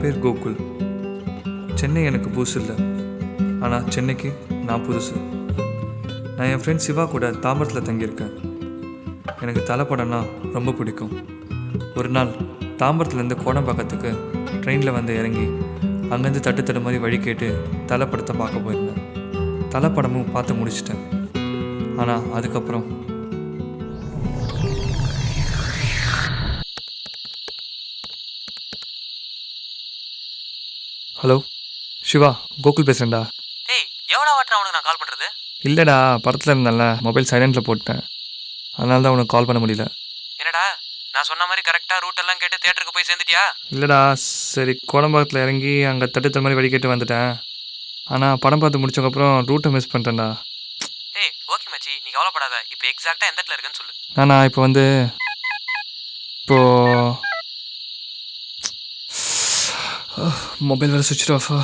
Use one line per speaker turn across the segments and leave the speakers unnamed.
பேர் கோகுல். சென்னை எனக்கு புதுசு இல்லை, ஆனால் சென்னைக்கு நான் புதுசு. நான் என் ஃப்ரெண்ட் சிவா கூட தாம்பரத்தில் தங்கியிருக்கேன். எனக்கு தலை படம்னா ரொம்ப பிடிக்கும். ஒரு நாள் தாம்பரத்துலேருந்து கோடம்பாக்கத்துக்கு ட்ரெயினில் வந்து இறங்கி அங்கேருந்து தட்டு மாதிரி வழி கேட்டு தலை படத்தை பார்க்க போயிருந்தேன். தலை படமும் பார்த்து முடிச்சிட்டேன். ஆனால் அதுக்கப்புறம் ஹலோ சிவா, கோகுல் பேசுகிறேன்டா.
ஏய், எவ்வளோ வாட்டர் அவனுக்கு நான் கால் பண்ணுறது?
இல்லைடா, படத்தில் இருந்தேன்ல, மொபைல் சைலண்டில் போட்டேன். அதனால தான் உனக்கு கால் பண்ண முடியல.
என்னடா, நான் சொன்ன மாதிரி கரெக்டாக ரூட் எல்லாம் கேட்டு தியேட்டருக்கு போய் சேர்ந்துட்டியா?
இல்லைடா, சரி கோடம்பாக்கத்தில் இறங்கி அங்கே தட்டு மாதிரி வழி கேட்டு வந்துட்டேன். ஆனால் படம் பார்த்து முடிச்சதுக்கப்புறம் ரூட்டை மிஸ் பண்ணிட்டேன்டா.
ஏய், ஓகே மச்சி, நீ கவலைப்படாத. இப்போ எக்ஸாக்டாக எந்த இடத்துல இருக்குன்னு சொல்லு.
நான் இப்போ மொபைல் வேறு சுவிட்ச் ஆஃபா.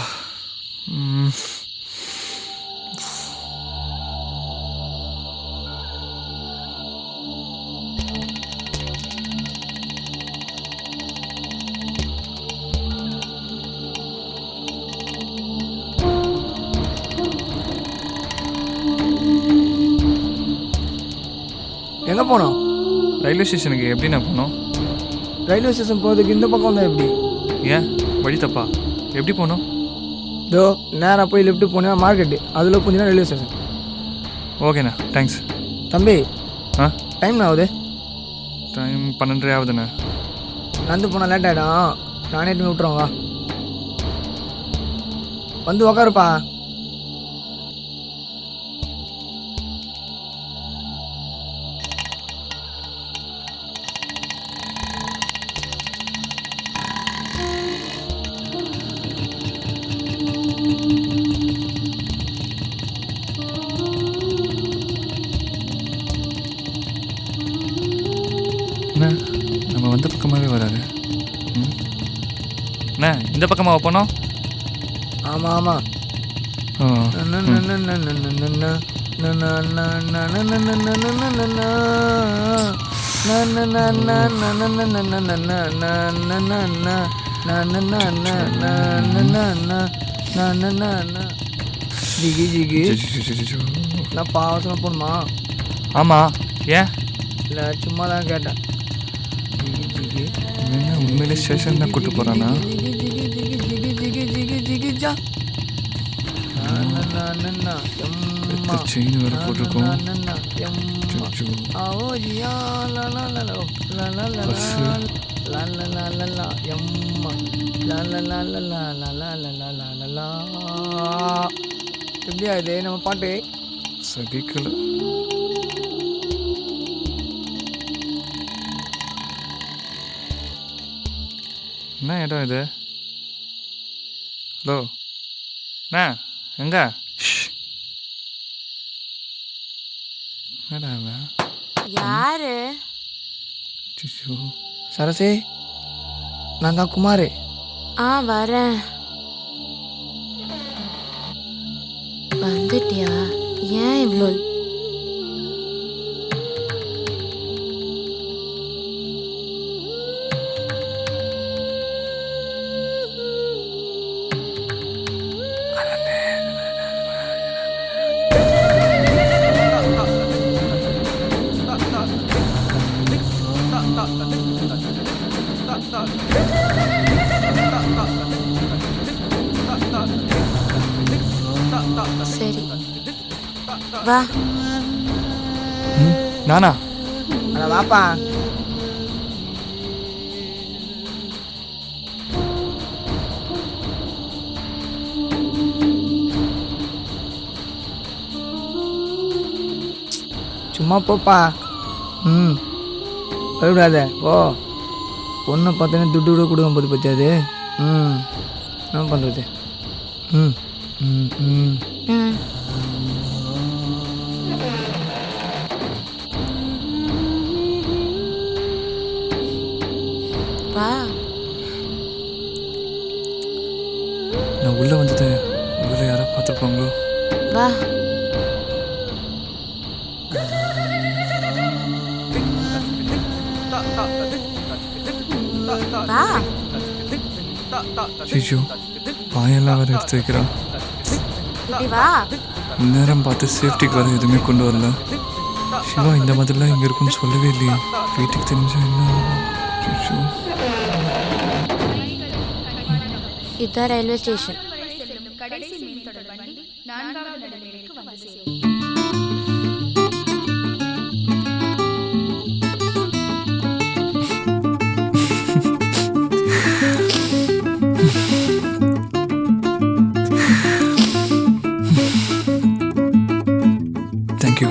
எங்கே போனோம்?
ரயில்வே ஸ்டேஷனுக்கு எப்படி நான் போனோம்?
ரயில்வே ஸ்டேஷன் போகிறதுக்கு இந்த பக்கம் வந்தால் எப்படி?
ஏன் வழி தப்பா? எப்படி போனோம்?
இதோ நேராக போய் லெஃப்ட்டு போனால் மார்க்கெட்டு, அதில் கொஞ்சம் ரயில்வே ஸ்டேஷன்.
ஓகேண்ணா, தேங்க்ஸ்.
தம்பி,
ஆ
டைம் ஆகுது.
டைம் 12:30 ஆகுதுண்ணா.
நடந்து போனால் லேட் ஆகிடும். நானே எடுத்து விட்டுறோம், வா வந்து உக்காருப்பா.
அண்ணா, நம்ம வந்த பக்கமாகவே வராது. அண்ணா, இந்த பக்கமாக போனோம்.
ஆமாம் ஆமாம். ஜிகி ஜிகி நான் பாவசனம் போகணுமா?
ஆமாம், ஏன்?
இல்லை, சும்மா தான் கேட்டேன். ஜிகி ஜிகி
என்ன உண்மையிலே ஸ்டேஷன் தான் கூப்பிட்டு போகிறானா?
ஜிகி ஜிகி ஜிகி ஜிகி ஜிகி ஜிகி ஜிகி ஜா
செயின் வேறு போட்டிருக்கோம்.
எப்படியா இது நம்ம பாட்டு?
சகிக்கல. என்ன இடம் இது? ஹலோ அண்ணா, எங்க? என்னடா அவன்?
யாரு?
அச்சச்சோ.
சரசே, நான் தான் குமார்.
வரேன். வந்துட்டியா? ஏன் இவ்வளோ? சரி, வா.
நானா?
அட வாப்பா. சும்மா போப்பா. பயப்படாத, ஓ. பொண்ணை பார்த்தோன்னே துட்டு கூட கொடுக்க போது பற்றி அது. என்ன பண்ணுறது? ம் ம் ம்
ம் வா.
நான் உள்ளே வந்துட்டு உங்களை யாராவது பார்த்துருப்பாங்களோ?
வா. வா.
ஐயோ பாயெல்லாம் வேறு எடுத்து வைக்கிறான்.
இப்படி வா.
நேரம் பார்த்து சேஃப்டிக்கு வர எதுவுமே கொண்டு வரல. சிவா இந்த மாதிரிலாம் இங்கே இருக்குன்னு சொல்லவே இல்லையே. வீட்டுக்கு தெரிஞ்சா என்ன ஆகும்? ஐயோ.
இதுதான் ரயில்வே ஸ்டேஷன்.
கடைசி மீன் தொடர் வண்டி 4வது நடைமேடைக்கு வந்து சேரும்.
தேங்க்யூ.